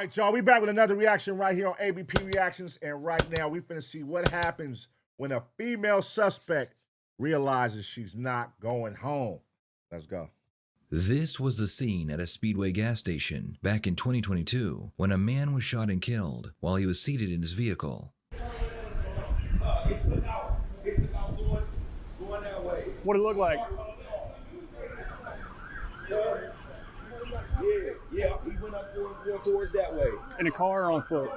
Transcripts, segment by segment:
right, y'all, we back with another reaction right here on ABP Reactions, and right now we finna see what happens when a female suspect realizes she's not going home. Let's go. This was the scene at a Speedway gas station back in 2022 when a man was shot and killed while he was seated in his vehicle. It's about going that way. What did it look like? Yeah, he went up going towards that way. In a car or on foot?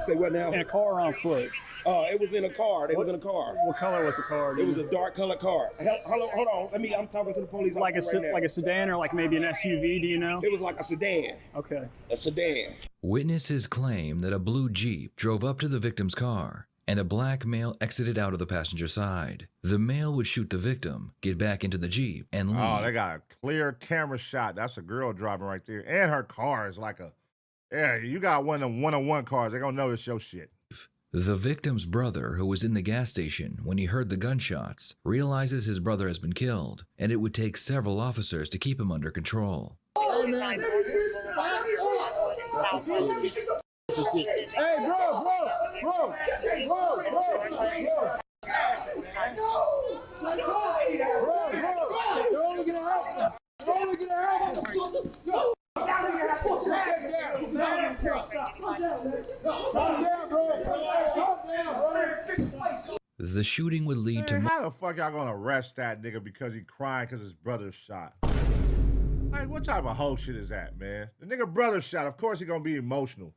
Say what now? In a car or on foot? It was in a car. It was in a car. What color was the car? It was a dark colored car. Hold on. I'm talking to the police. Like right a sedan or like maybe an SUV, do you know? It was like a sedan. Okay. A sedan. Witnesses claim that a blue Jeep drove up to the victim's car and a black male exited out of the passenger side. The male would shoot the victim, get back into the Jeep, and leave. Oh, they got a clear camera shot. That's a girl driving right there. And her car is like you got one of them one-on-one cars. They're gonna notice your shit. The victim's brother, who was in the gas station when he heard the gunshots, realizes his brother has been killed, and it would take several officers to keep him under control. Hey, bro. The shooting would lead to... How the fuck y'all gonna arrest that nigga because he crying because his brother's shot? Like, what type of hoe shit is that, man? The nigga brother shot, of course he gonna be emotional.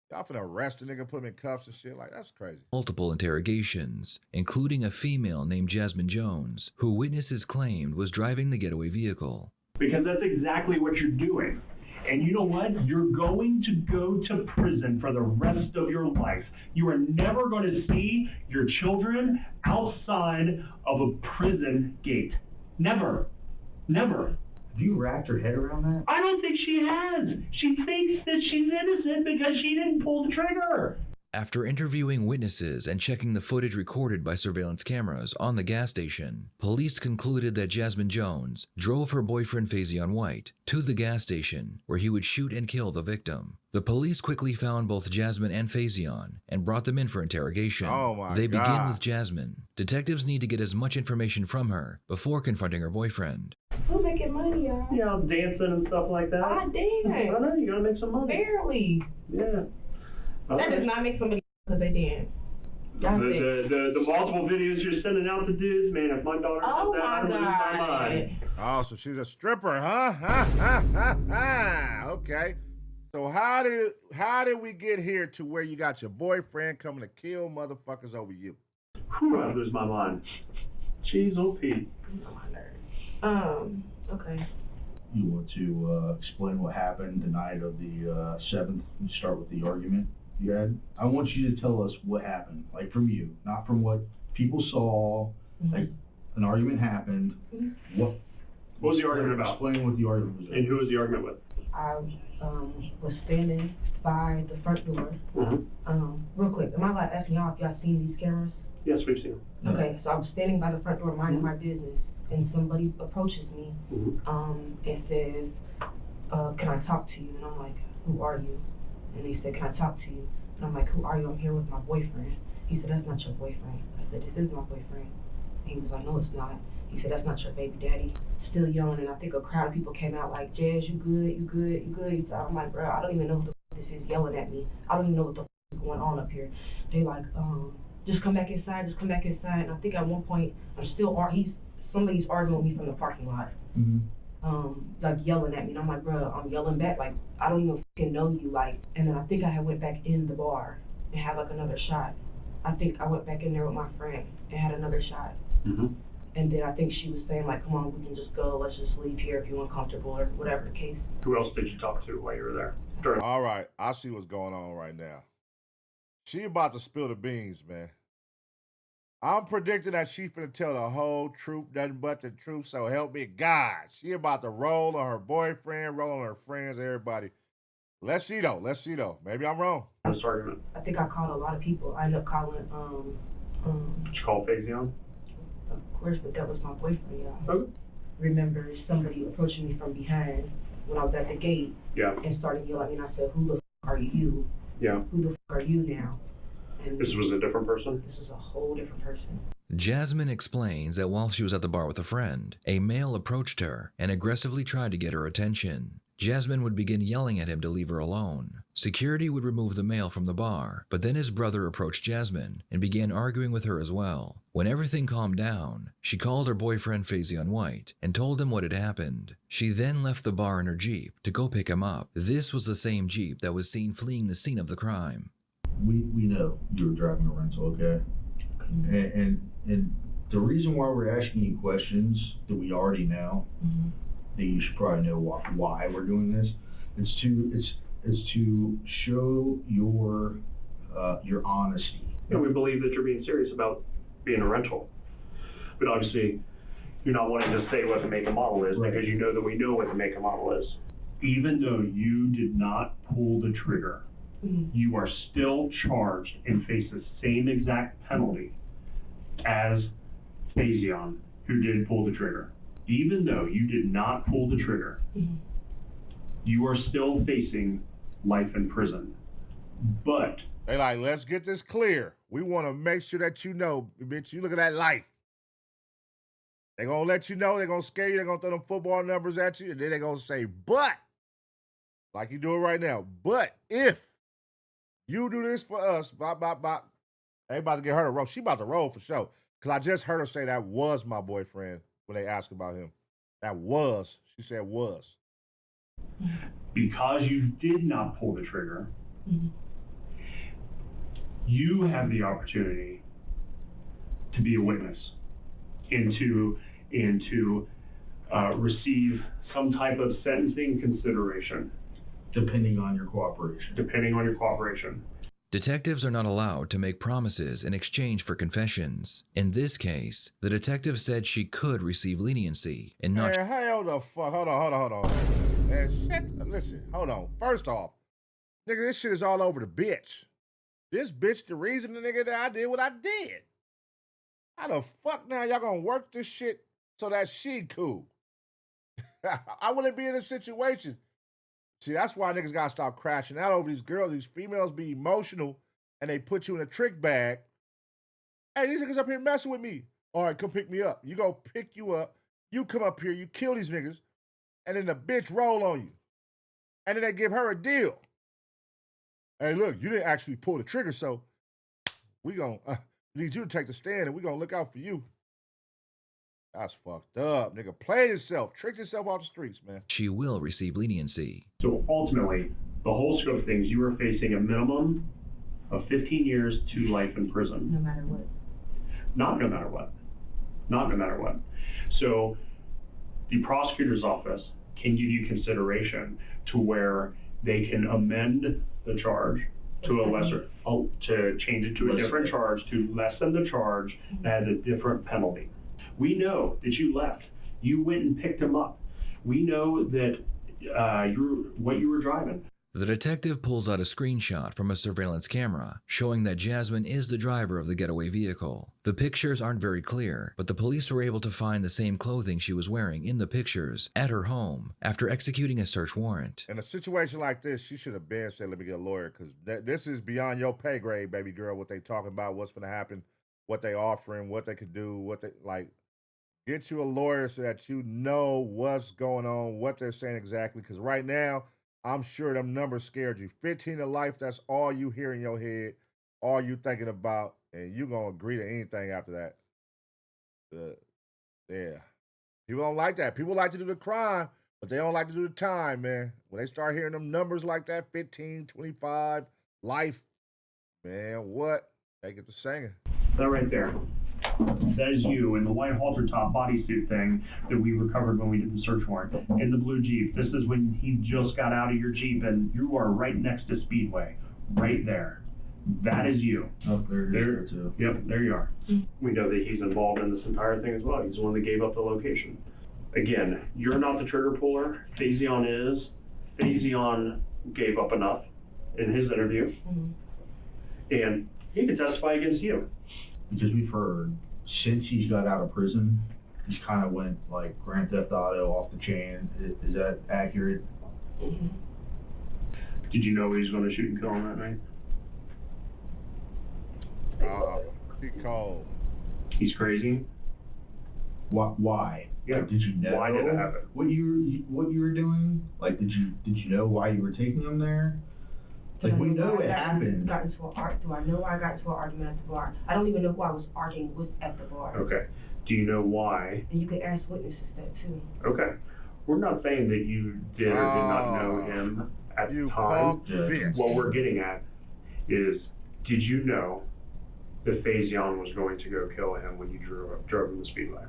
Y'all finna arrest the nigga, put him in cuffs and shit? Like, that's crazy. Multiple interrogations, including a female named Jasmine Jones, who witnesses claimed was driving the getaway vehicle. Because that's exactly what you're doing. And you know what? You're going to go to prison for the rest of your life. You are never going to see your children outside of a prison gate. Never. Never. Have you wrapped your head around that? I don't think she has. She thinks that she's innocent because she didn't pull the trigger. After interviewing witnesses and checking the footage recorded by surveillance cameras on the gas station, police concluded that Jasmine Jones drove her boyfriend Faison White to the gas station where he would shoot and kill the victim. The police quickly found both Jasmine and Faison and brought them in for interrogation. Oh my They God. begin with Jasmine. Detectives need to get as much information from her before confronting her boyfriend. We're making money, y'all. You know, dancing and stuff like that. I did. I know, you gotta make some money. Barely. Yeah. That does not make somebody because they dance. The multiple videos you're sending out to dudes, man, if my daughter Oh did that, I'd lose my mind. Oh, so she's a stripper, huh? Okay. So how did we get here to where you got your boyfriend coming to kill motherfuckers over you? Whew, I'd lose my mind. Jeez, oh Pete. Okay. You want to explain what happened the night of the 7th? We start with the argument you had. I want you to tell us what happened, like from you, not from what people saw. Mm-hmm. Like an argument happened. Mm-hmm. What was the argument about? Explain what the argument was. And who was the argument with? I was standing by the front door. Real quick, am I allowed to ask y'all if y'all seen these cameras? Yes, we've seen them. Okay, so I was standing by the front door minding my business, and somebody approaches me and says, can I talk to you? And I'm like, who are you? And they said, can I talk to you? And I'm like, who are you? I'm here with my boyfriend. He said, that's not your boyfriend. I said, this is my boyfriend. He was like, no, it's not. He said, that's not your baby daddy. Still yelling, and I think a crowd of people came out like, Jazz, you good, you good, you good. So I'm like, bro, I don't even know who the f this is yelling at me. I don't even know what the f is going on up here. They like, just come back inside, just come back inside. And I think at one point, somebody's arguing with me from the parking lot. Like yelling at me, and I'm like, bro, I'm yelling back, like, I don't even fucking know you, like, and then I think I had went back in the bar and had like another shot. I think I went back in there with my friend and had another shot. And then I think she was saying like, come on, we can just go, let's just leave here if you're uncomfortable or whatever the case. Who else did you talk to while you were there? All right, I see what's going on right now. She about to spill the beans, man. I'm predicting that she finna tell the whole truth, nothing but the truth, so help me God. She about to roll on her boyfriend, roll on her friends, everybody. Let's see though. Maybe I'm wrong. This argument. I think I called a lot of people. I ended up calling, Did you call Faison? Of course, but that was my boyfriend, y'all. Okay. Remember somebody approaching me from behind when I was at the gate Yeah. and started yelling at me, and I said, who the f are you? Yeah. Who the fuck are you now? And This was a different person? this was a whole different person. Jasmine explains that while she was at the bar with a friend, a male approached her and aggressively tried to get her attention. Jasmine would begin yelling at him to leave her alone. Security would remove the male from the bar, but then his brother approached Jasmine and began arguing with her as well. When everything calmed down, she called her boyfriend Faison White and told him what had happened. She then left the bar in her Jeep to go pick him up. This was the same Jeep that was seen fleeing the scene of the crime. We know you were driving a rental, okay? And the reason why we're asking you questions that we already know, that you should probably know why we're doing this, is to show your honesty. You know, we believe that you're being serious about being a rental. But obviously, you're not wanting to say what the make and model is, Right. because you know that we know what the make and model is. Even though you did not pull the trigger, you are still charged and face the same exact penalty as Faison, who did pull the trigger. Even though you did not pull the trigger, you are still facing life in prison. But They like, let's get this clear. We want to make sure that you know, bitch, you look at that life. They're going to let you know, they're going to scare you, they're going to throw them football numbers at you, and then they're going to say, but, like you do it right now, but if you do this for us, bop, bop, bop, they about to get her to roll. She about to roll for sure. Because I just heard her say that was my boyfriend when they asked about him. That was. She said was. because you did not pull the trigger, you have the opportunity to be a witness and to receive some type of sentencing consideration. Depending on your cooperation. Detectives are not allowed to make promises in exchange for confessions. In this case, the detective said she could receive leniency and not. Man, hell the fuck. Hold on. Man, shit. Listen, hold on. First off, nigga, this shit is all over the bitch. This bitch the reason the nigga that I did what I did. How the fuck now y'all gonna work this shit so that she cool? I wouldn't be in this situation. See, that's why niggas gotta stop crashing out over these girls. These females be emotional and they put you in a trick bag. Hey, these niggas up here messing with me. All right, come pick me up. You go pick you up. You come up here, you kill these niggas, and then the bitch roll on you. And then they give her a deal. Hey, look, you didn't actually pull the trigger, so we gonna need you to take the stand and we gonna look out for you. That's fucked up, nigga. Played yourself, tricked yourself off the streets, man. She will receive leniency. So ultimately, the whole scope of things, you are facing a minimum of 15 years to life in prison. No matter what. Not no matter what. Not no matter what. So the prosecutor's office can give you consideration to where they can amend the charge to a lesser, to change it to a different charge, to lessen the charge that has a different penalty. We know that you left. You went and picked him up. We know that what you were driving. The detective pulls out a screenshot from a surveillance camera showing that Jasmine is the driver of the getaway vehicle. The pictures aren't very clear, but the police were able to find the same clothing she was wearing in the pictures at her home after executing a search warrant. In a situation like this, she should have been said, let me get a lawyer, because this is beyond your pay grade, baby girl, what they talking about, what's going to happen, what they offering, what they could do, what they, like, get you a lawyer so that you know what's going on, what they're saying exactly, because right now, I'm sure them numbers scared you. 15 to life, that's all you hear in your head, all you thinking about, and you going to agree to anything after that. Yeah. People don't like that. People like to do the crime, but they don't like to do the time, man. When they start hearing them numbers like that, 15, 25, life, man, what? They get to singing. That right there. That is you in the white halter top bodysuit thing that we recovered when we did the search warrant. In the blue Jeep. This is when he just got out of your Jeep and you are right next to Speedway. Right there. That is you. Oh, there too. Yep, there you are. We know that he's involved in this entire thing as well. He's the one that gave up the location. Again, you're not the trigger puller. Faison is. Faison gave up enough in his interview. And he can testify against you. Because we've heard, since he's got out of prison, he's kind of went like Grand Theft Auto off the chain. Is that accurate? Did you know he was going to shoot and kill him that night? He cold. He's crazy. Why? Yeah. Like, did you know Why did it happen? what you were doing? Like, did you know why you were taking him there? Like, we know it happened. Do I know why I got into an argument at the bar? I don't even know who I was arguing with at the bar. Okay. Do you know why? And you can ask witnesses that too. Okay. We're not saying that you did or did not know him at the time. Punk bitch. What we're getting at is, did you know that Faison was going to go kill him when you drove him the speedway?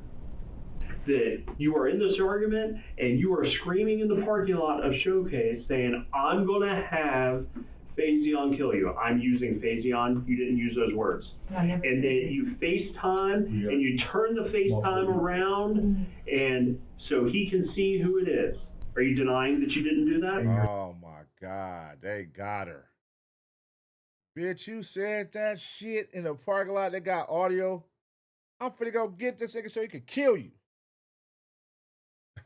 That you are in this argument and you are screaming in the parking lot of Showcase saying, I'm going to have Faison kill you. I'm using Faison. You didn't use those words. I never And did. then you FaceTime and you turn the FaceTime around and so he can see who it is. Are you denying that you didn't do that? Oh my God, they got her. Bitch, you said that shit in the parking lot. They got audio. I'm finna go get this nigga so he can kill you.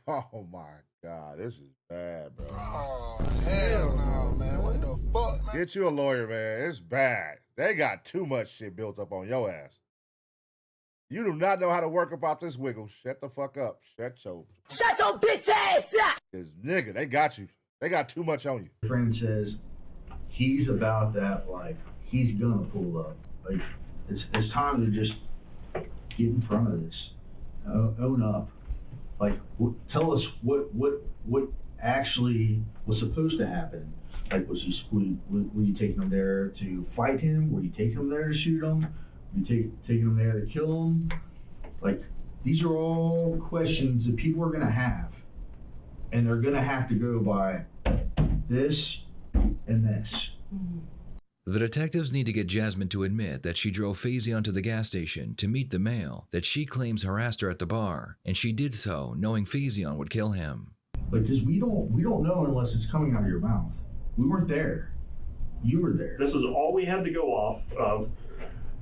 Oh my God, this is bad, bro. Oh, hell no, man. What the fuck? Get you a lawyer, man. It's bad. They got too much shit built up on your ass. You do not know how to work about this wiggle. Shut the fuck up. Shut your bitch ass up. Cause nigga, they got you. They got too much on you. My friend says he's about that life. He's gonna pull up. Like, it's time to just get in front of this. Own up. Like, tell us what actually was supposed to happen. Like, were you taking him there to fight him? Were you taking him there to shoot him? Were you taking him there to kill him? Like, these are all questions that people are gonna have, and they're gonna have to go by this and this. The detectives need to get Jasmine to admit that she drove Faison to the gas station to meet the male that she claims harassed her at the bar, and she did so knowing Faison would kill him. Like, cause we don't know unless it's coming out of your mouth. We weren't there. You were there. This is all we have to go off of.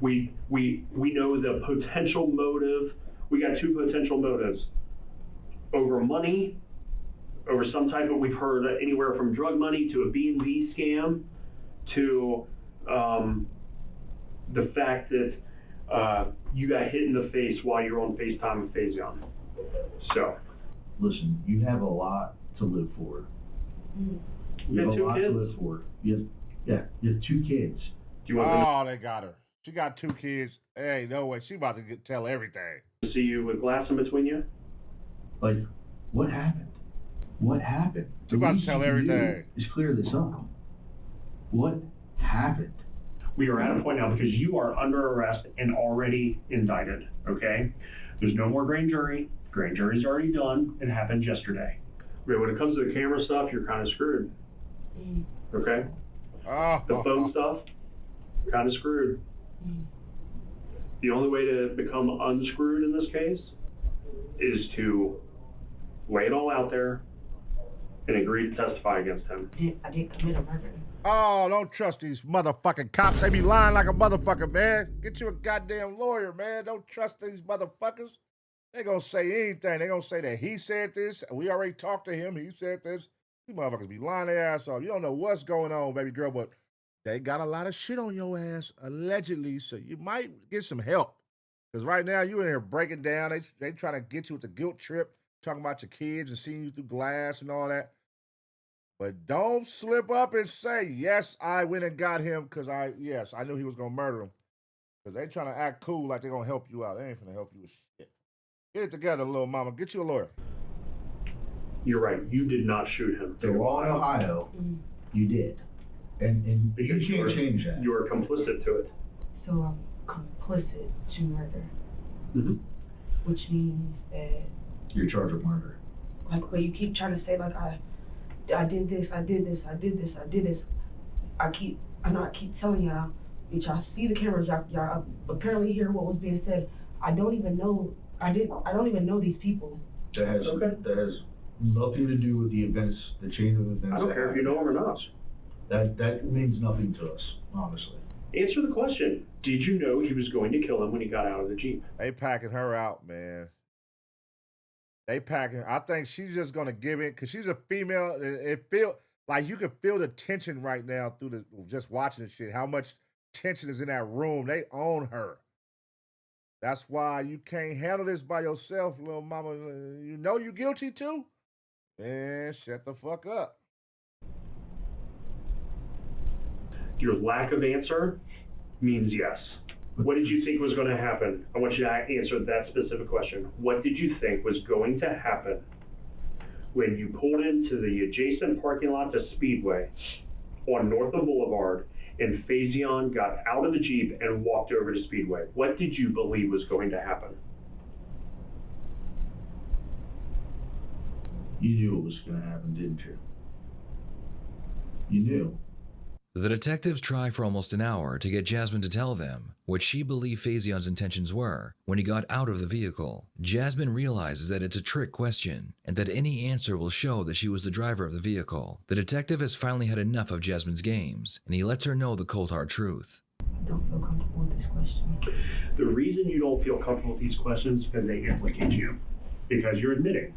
We know the potential motive. We got two potential motives. Over money, over some type of, we've heard anywhere from drug money to a B&B scam to the fact that you got hit in the face while you're on FaceTime with Faison. So. Listen, you have a lot to live for. You have have a two lot kids? to live for. You have 2 kids. Do you want They got her. She got 2 kids. Hey, no way. She about to tell everything. to see you with glass in between you? Like, what happened? What happened? She about to tell everything. Is clear this up. What happened? We are at a point now because you are under arrest and already indicted, okay? There's no more grand jury. Grand jury's already done. It happened yesterday. But when it comes to the camera stuff, you're kind of screwed, okay? The phone stuff, kind of screwed. The only way to become unscrewed in this case is to lay it all out there and agree to testify against him. I did commit a murder. Oh, don't trust these motherfucking cops. They be lying like a motherfucker, man. Get you a goddamn lawyer, man. Don't trust these motherfuckers. They gonna say anything. They gonna say that he said this. We already talked to him. He said this. These motherfuckers be lying their ass off. You don't know what's going on, baby girl, but they got a lot of shit on your ass, allegedly, so you might get some help. Because right now, you in here breaking down. They trying to get you with the guilt trip, talking about your kids and seeing you through glass and all that. But don't slip up and say, yes, I went and got him because I knew he was going to murder him. Because they trying to act cool like they're going to help you out. They ain't going to help you with shit. Get it together, little mama. Get you a lawyer. You're right. You did not shoot him. The law in Ohio, you did. And you Because can't change that. You are complicit to it. So I'm complicit to murder, which means that, You're charged with murder. like, what you keep trying to say, like, I did this, I did this, I did this, I did this. I keep telling y'all, that y'all see the cameras, y'all apparently hear what was being said. I don't even know these people. That has nothing to do with the events, the chain of events. I don't care if you know him or not. That means nothing to us, honestly. Answer the question. Did you know he was going to kill him when he got out of the Jeep? They packing her out, man. They packing. I think she's just gonna give it because she's a female. Like you can feel the tension right now through the just watching the shit. How much tension is in that room? They own her. That's why you can't handle this by yourself, little mama. You know you guilty too? Man, shut the fuck up. Your lack of answer means yes. What did you think was going to happen? I want you to answer that specific question. What did you think was going to happen when you pulled into the adjacent parking lot to Speedway on North of Boulevard and Faison got out of the Jeep and walked over to Speedway? What did you believe was going to happen? You knew it was going to happen, didn't you? You knew. The detectives try for almost an hour to get Jasmine to tell them what she believed Faison's intentions were when he got out of the vehicle. Jasmine realizes that it's a trick question and that any answer will show that she was the driver of the vehicle. The detective has finally had enough of Jasmine's games, and he lets her know the cold hard truth. I don't feel comfortable with this question. The reason you don't feel comfortable with these questions is because they implicate you. Because you're admitting.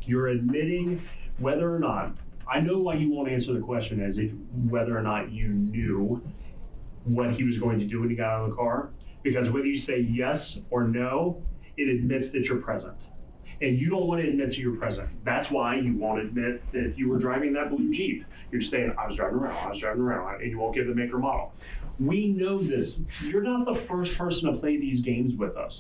You're admitting whether or not, I know why you won't answer the question as if whether or not you knew what he was going to do when he got out of the car. Because whether you say yes or no, it admits that you're present. And you don't want to admit that you're present. That's why you won't admit that you were driving that blue Jeep. You're saying, I was driving around, and you won't give the make or model. We know this. You're not the first person to play these games with us.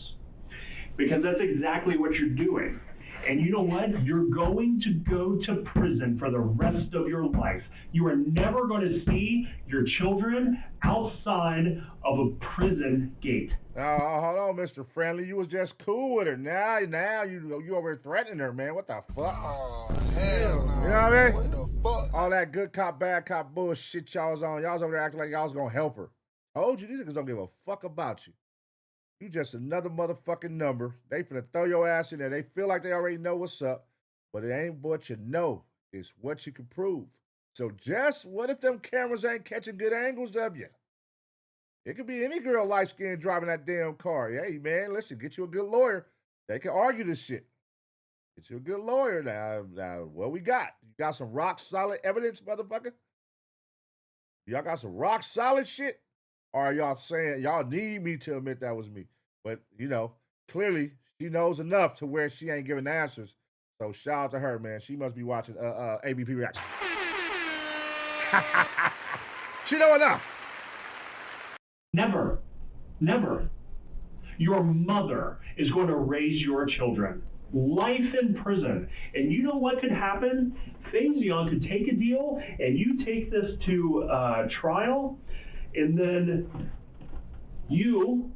Because that's exactly what you're doing. And you know what? You're going to go to prison for the rest of your life. You are never going to see your children outside of a prison gate. Hold on, Mr. Friendly. You was just cool with her. Now you over here threatening her, man. What the fuck? Oh, hell no. You know what I mean? What the fuck? All that good cop, bad cop bullshit y'all was on. Y'all was over there acting like y'all was gonna help her. Told you, these niggas don't give a fuck about you. You just another motherfucking number. They finna throw your ass in there. They feel like they already know what's up, but it ain't what you know. It's what you can prove. So just what if them cameras ain't catching good angles of you? It could be any girl light-skinned driving that damn car. Hey, man, listen, get you a good lawyer. They can argue this shit. Get you a good lawyer now. What we got? You got some rock-solid evidence, motherfucker? Y'all got some rock-solid shit? Or are y'all saying y'all need me to admit that was me? But, you know, clearly she knows enough to where she ain't giving answers. So shout out to her, man. She must be watching ABP Reaction. She know enough. Never. Your mother is going to raise your children. Life in prison. And you know what could happen? Faison could take a deal and you take this to trial, and then you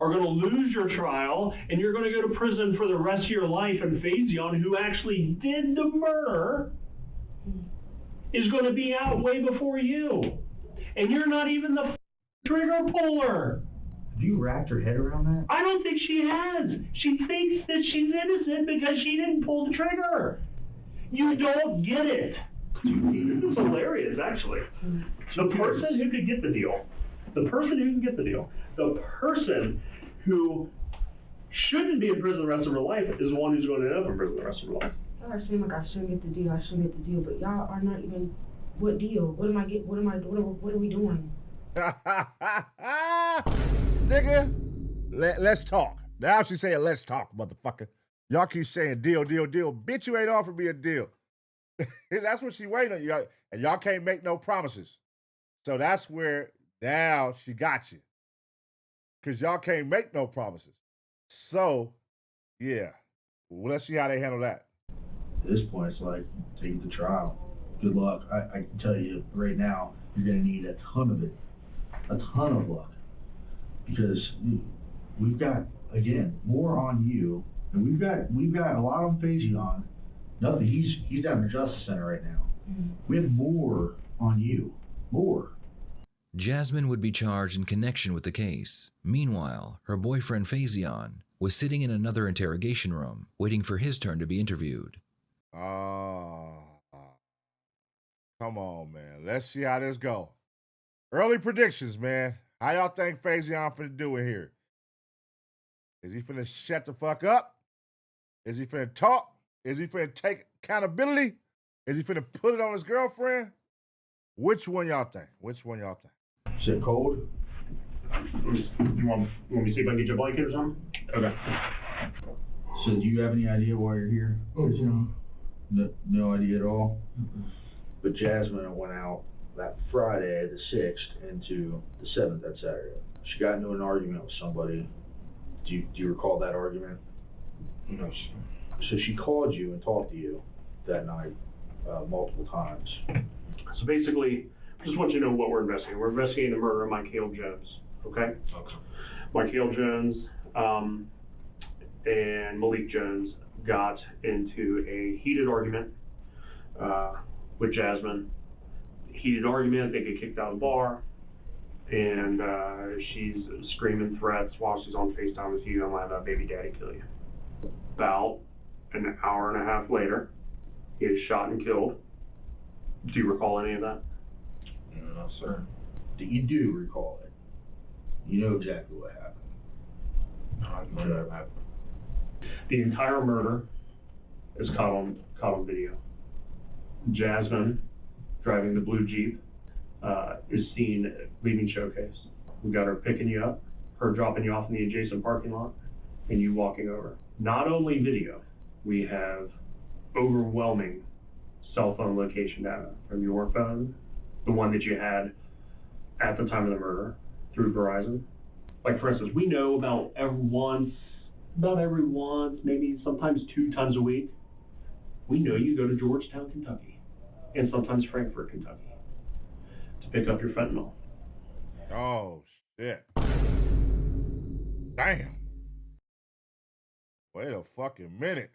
are going to lose your trial and you're going to go to prison for the rest of your life. And Faison, who actually did the murder, is going to be out way before you. And you're not even the trigger puller. Have you wrapped your head around that? I don't think she has. She thinks that she's innocent because she didn't pull the trigger. You don't get it. It's hilarious, actually. The person who could get the deal, the person who shouldn't be in prison the rest of her life is the one who's going to end up in prison the rest of her life. Y'all are saying like I shouldn't get the deal, but y'all are not even, what deal? What am I getting? What are we doing? Nigga, let's talk. Now she saying let's talk, motherfucker. Y'all keep saying deal. Bitch, you ain't offered me a deal. That's what she waiting on you. And y'all can't make no promises. So that's where now she got you. Because y'all can't make no promises. So, yeah. Well, let's see how they handle that. At this point, it's like, take it to trial. Good luck. I can tell you right now, you're going to need a ton of it. A ton of luck. Because we've got, again, more on you. And we've got a lot on Faison. Nothing. He's down in the Justice Center right now. We have more on you. More. Jasmine would be charged in connection with the case. Meanwhile, her boyfriend Faison was sitting in another interrogation room, waiting for his turn to be interviewed. Come on, man. Let's see how this go. Early predictions, man. How y'all think Faison finna do it here? Is he finna shut the fuck up? Is he finna talk? Is he finna take accountability? Is he finna put it on his girlfriend? Which one y'all think? Which one y'all think? Is it cold? You want me to see if I can get you a blanket or something? Okay. So do you have any idea why you're here? No idea at all? But Jasmine went out that Friday, the 6th, into the 7th, that Saturday. She got into an argument with somebody. Do you recall that argument? No. So she called you and talked to you that night multiple times. So basically, just want you to know what we're investigating. We're investigating the murder of Michael Jones, okay? Okay. Michael Jones and Malik Jones got into a heated argument with Jasmine. Heated argument, they get kicked out of the bar, and she's screaming threats while she's on FaceTime with you. I'm gonna have baby daddy kill you. About an hour and a half later, he is shot and killed. Do you recall any of that? No, sir. You do recall it. You know exactly what happened. No, I know that happened. The entire murder is caught on video. Jasmine, driving the blue Jeep, is seen leaving Showcase. We got her picking you up, her dropping you off in the adjacent parking lot, and you walking over. Not only video, we have overwhelming cell phone location data from your phone, the one that you had at the time of the murder, through Verizon. Like, for instance, we know about every once, maybe sometimes 2 times a week, we know you go to Georgetown, Kentucky, and sometimes Frankfort, Kentucky, to pick up your fentanyl. Oh, shit. Damn. Wait a fucking minute.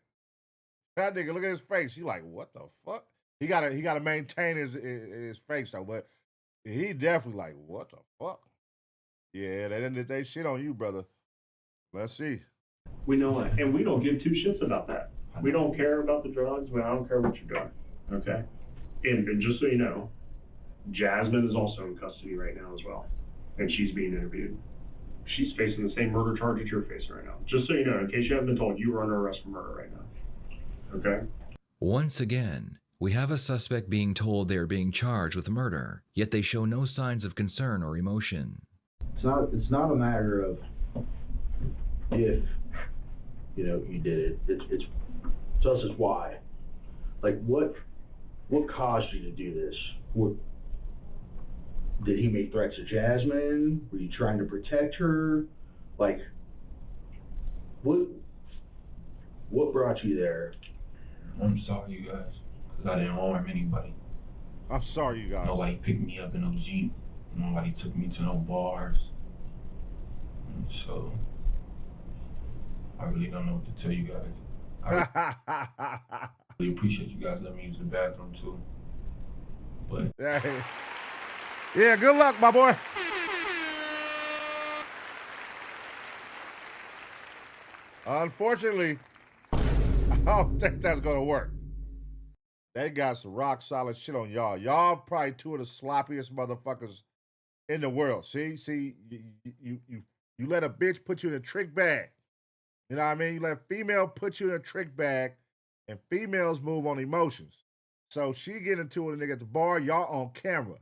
That nigga, look at his face. He like, what the fuck? He gotta maintain his face though, but he definitely like, what the fuck? Yeah, they shit on you, brother. Let's see. We know it, and we don't give 2 shits about that. We don't care about the drugs, but I don't care what you're doing, okay? And just so you know, Jasmine is also in custody right now as well, and she's being interviewed. She's facing the same murder charge that you're facing right now. Just so you know, in case you haven't been told, you were under arrest for murder right now, okay? Once again, we have a suspect being told they are being charged with murder, yet they show no signs of concern or emotion. It's not a matter of if, you did it. It's to us, it's why. Like, what caused you to do this? Did he make threats to Jasmine? Were you trying to protect her? Like, what brought you there? I'm sorry, you guys, because I didn't harm anybody. I'm sorry, you guys. Nobody picked me up in no Jeep. Nobody took me to no bars. And so, I really don't know what to tell you guys. I really appreciate you guys letting me use the bathroom too. But yeah, good luck, my boy. Unfortunately, I don't think that's gonna work. They got some rock solid shit on y'all. Y'all probably 2 of the sloppiest motherfuckers in the world. See, you let a bitch put you in a trick bag. You know what I mean? You let a female put you in a trick bag, and females move on emotions. So she get into it, a nigga at the bar, y'all on camera.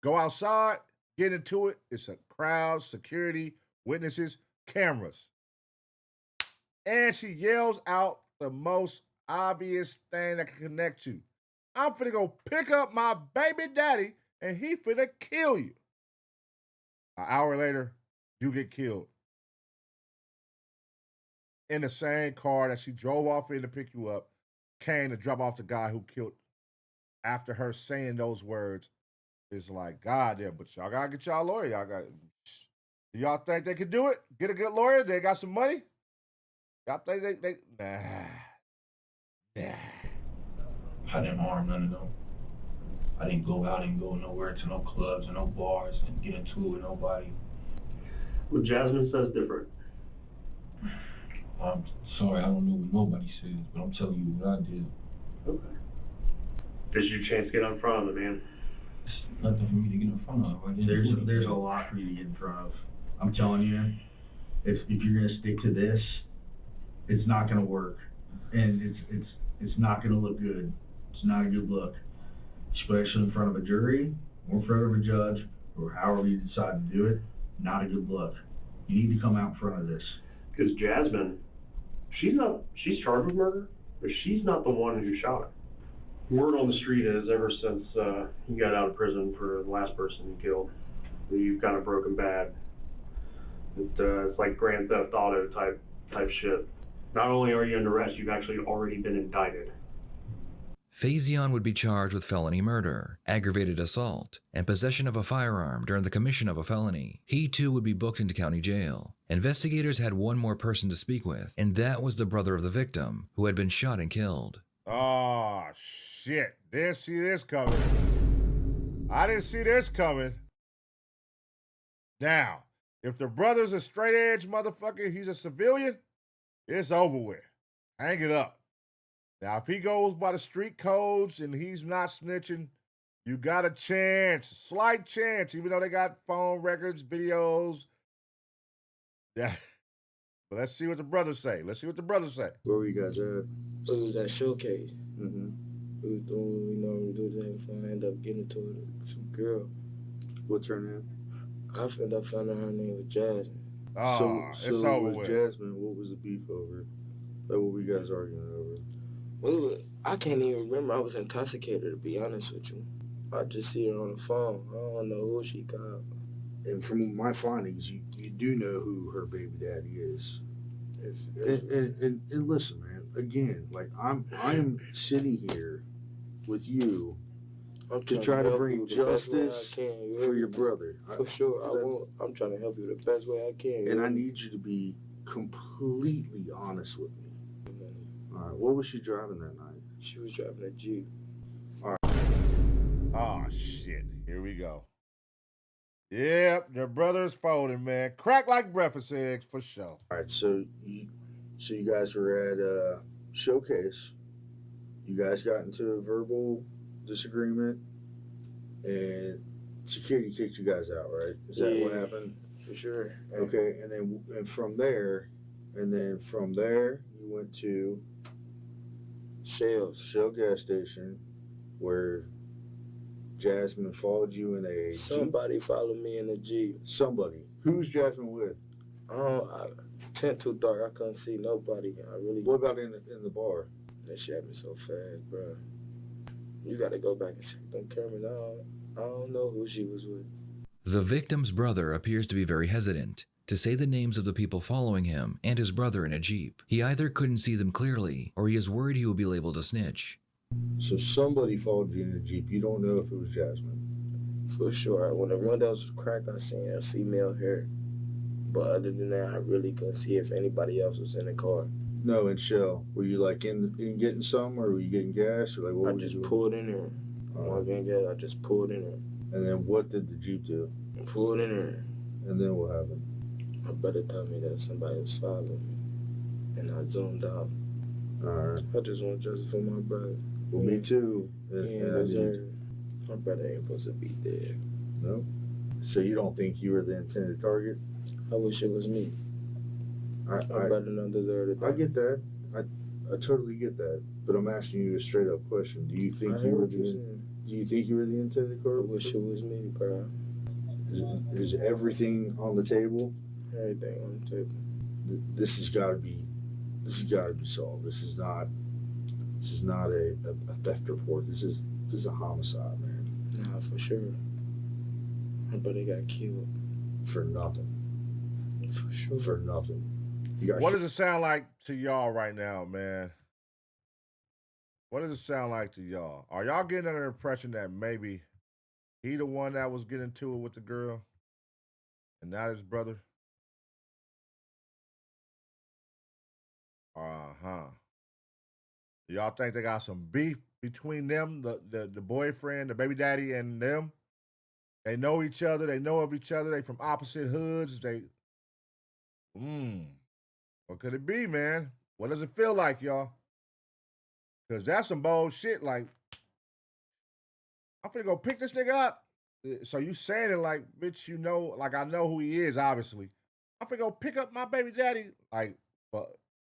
Go outside, get into it. It's a crowd, security, witnesses, cameras. And she yells out the most obvious thing that can connect you. I'm finna go pick up my baby daddy, and he finna kill you. An hour later, you get killed. In the same car that she drove off in to pick you up, came to drop off the guy who killed. After her saying those words, it's like, God damn, but y'all gotta get y'all a lawyer. Do y'all think they could do it? Get a good lawyer? They got some money? Y'all think they nah. I didn't harm none of them. I didn't go out and go nowhere to no clubs and no bars and get into it with nobody. Well, Jasmine says different. I'm sorry, I don't know what nobody says, but I'm telling you what I did. Okay. This is your chance to get in front of it, man. It's nothing for me to get in front of. There's a lot for you to get in front of. I'm telling you, if you're gonna stick to this, it's not gonna work, and it's not gonna look good. It's not a good look, especially in front of a jury or in front of a judge or however you decide to do it. Not a good look. You need to come out in front of this. Because Jasmine, she's charged with murder, but she's not the one who shot her. Word on the street is ever since he got out of prison for the last person he killed, you've kind of broken bad. It's like Grand Theft Auto type shit. Not only are you under arrest, you've actually already been indicted. Faison would be charged with felony murder, aggravated assault, and possession of a firearm during the commission of a felony. He too would be booked into county jail. Investigators had one more person to speak with, and that was the brother of the victim, who had been shot and killed. Oh, shit. Didn't see this coming. I didn't see this coming. Now, if the brother's a straight edge motherfucker, he's a civilian, it's over with. Hang it up. Now, if he goes by the street codes and he's not snitching, you got a chance, slight chance, even though they got phone records, videos. Yeah. But let's see what the brothers say. Where were you guys at? It was that showcase. Mm-hmm. We was doing, we do that before I end up getting to it. Some girl. What's her name? I ended up finding her name was Jasmine. Oh, so it's over with with. Jasmine, what was the beef over? Like, what were you guys arguing over? I can't even remember. I was intoxicated, to be honest with you. I just see her on the phone. I don't know who she called. And from my findings, you do know who her baby daddy is. And listen, man. Again, like I am sitting here with you to try to bring justice for your brother. For sure, I'm trying to help you the best way I can. And I need you to be completely honest with me. All right, what was she driving that night? She was driving a Jeep. All right. Oh, shit. Here we go. Yep, their brother's folding, man. Crack like breakfast eggs for sure. All right, so you guys were at a showcase. You guys got into a verbal disagreement, and security kicked you guys out, right? Is that what happened? For sure. Okay, and from there, you went to Shell gas station, where Jasmine followed you in a Somebody Jeep? followed me in a Jeep. Somebody. Who's Jasmine with? Tent too dark. I couldn't see nobody. What about in the bar? That shit happened so fast, bro. You got to go back and check them cameras. I don't know who she was with. The victim's brother appears to be very hesitant to say the names of the people following him and his brother in a Jeep. He either couldn't see them clearly, or he is worried he will be labeled a snitch. So somebody followed you in a Jeep. You don't know if it was Jasmine? For sure. When the windows was cracked, I seen a female hair. But other than that, I really couldn't see if anybody else was in the car. No, in Shell. Were you like in getting some, or were you getting gas, or like what? I just pulled in there. I just pulled in there. And then what did the Jeep do? I pulled in there. And then what happened? My brother told me that somebody was following me, and I zoomed out. All right. I just want justice for my brother. Well, me too. My brother ain't supposed to be dead. No. So you don't think you were the intended target? I wish it was me. My brother don't deserve it. I get that. I totally get that. But I'm asking you a straight up question. Do you think you were the intended target? I wish it was me, bro. Is everything on the table? Everything on the table. This has got to be solved. This is not a theft report. This is a homicide, man. Nah, for sure. My brother got killed. For nothing. For sure. For nothing. What does it sound like to y'all right now, man? What does it sound like to y'all? Are y'all getting under the impression that maybe he the one that was getting to it with the girl and not his brother? Do y'all think they got some beef between them, the boyfriend, the baby daddy, and them? They know each other. They know of each other. They from opposite hoods. What could it be, man? What does it feel like, y'all? Because that's some bold shit. Like, I'm finna go pick this nigga up. So you saying it like, bitch, you know, like I know who he is, obviously. I'm finna go pick up my baby daddy.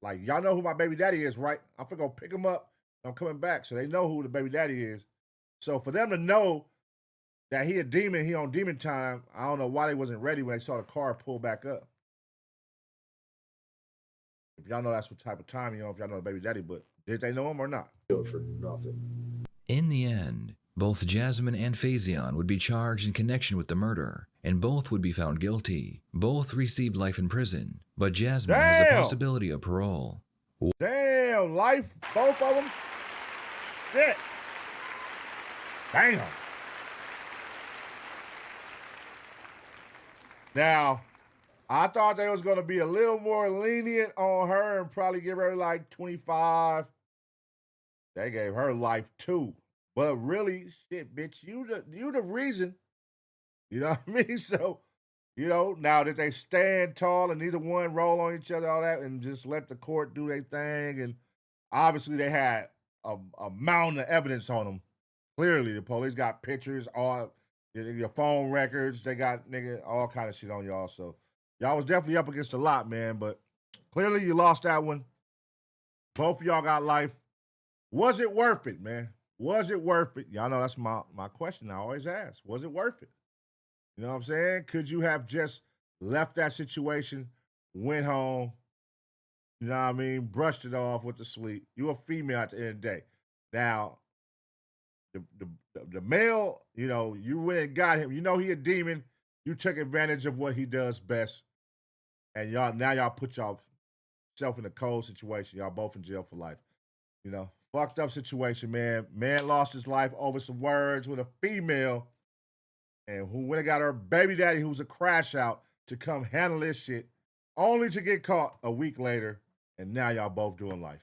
Like, y'all know who my baby daddy is, right? I'm finna go pick him up I'm coming back. So they know who the baby daddy is. So for them to know that he a demon, he on demon time, I don't know why they wasn't ready when they saw the car pull back up. If y'all know that's what type of time, you know, if y'all know the baby daddy, but did they know him or not? For nothing. In the end, both Jasmine and Faison would be charged in connection with the murder, and both would be found guilty. Both received life in prison, but Jasmine has the possibility of parole. Damn, life, both of them? Shit. Damn. Now, I thought they was going to be a little more lenient on her and probably give her like 25. They gave her life too. But really, shit, bitch, you the reason. You know what I mean? So, you know, now that they stand tall and neither one roll on each other, all that, and just let the court do their thing. And obviously they had a mountain of evidence on them. Clearly, the police got pictures, all your phone records. They got, nigga, all kind of shit on y'all. So y'all was definitely up against a lot, man. But clearly you lost that one. Both of y'all got life. Was it worth it, man? Was it worth it? Y'all know that's my question I always ask. Was it worth it? You know what I'm saying? Could you have just left that situation, went home, you know what I mean, brushed it off with the sleep? You a female at the end of the day. Now, the male, you know, you went and got him. You know he a demon. You took advantage of what he does best. And y'all put yourself in a cold situation. Y'all both in jail for life. You know, fucked up situation, man. Man lost his life over some words with a female, and who went and got her baby daddy, who's a crash out, to come handle this shit, only to get caught a week later, and now y'all both doing life.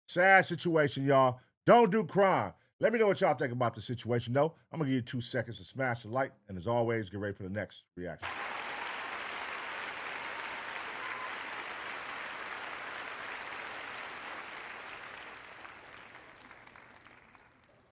Sad situation, y'all. Don't do crime. Let me know what y'all think about the situation, though. I'm going to give you 2 seconds to smash the like, and as always, get ready for the next reaction.